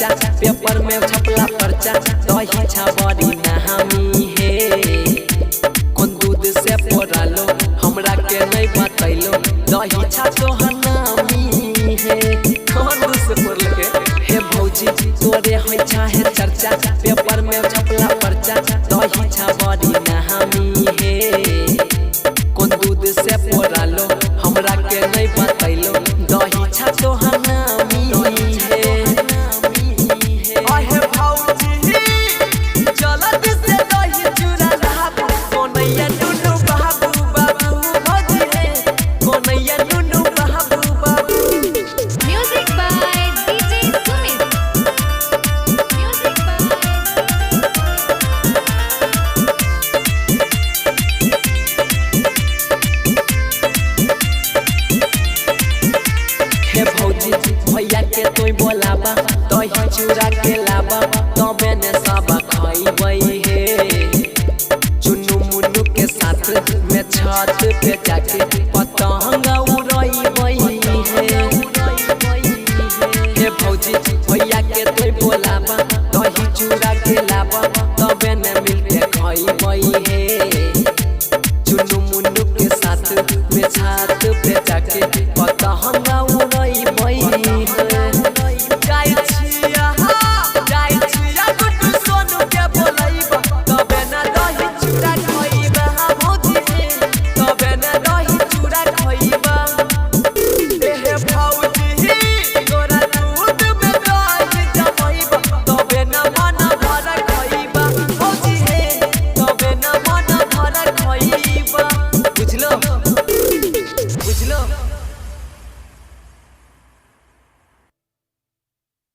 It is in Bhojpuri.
चर्चा पेपर में छपला पर्चा दही छाबरी नहामी हे कौन दूध से पोरालो हमरा के नहीं बतैलो दही छा तोहर नामी हे कौन दूध से पोरल के हे भौजी तोरे होई चाहे चर्चा पेपर में छपला पर्चा दही छाबरी नहामी हे कौन दूध से पोरालो हमरा के नहीं बतैलो दही छा तोहर नामी हे आहे भौजी चलत से दही चूरा लाबू कोनैया नुनु बाबू बाबू भौजी हे कोनैया नुनु बाबू बाबू। Music by DJ Sumit. Music by हे भौजी भैया के तोय बोलाबा दही चूरा के लाबा तबे ने सब खइबै हे चुन्नू मुन्नू के साथ में छत पे जाके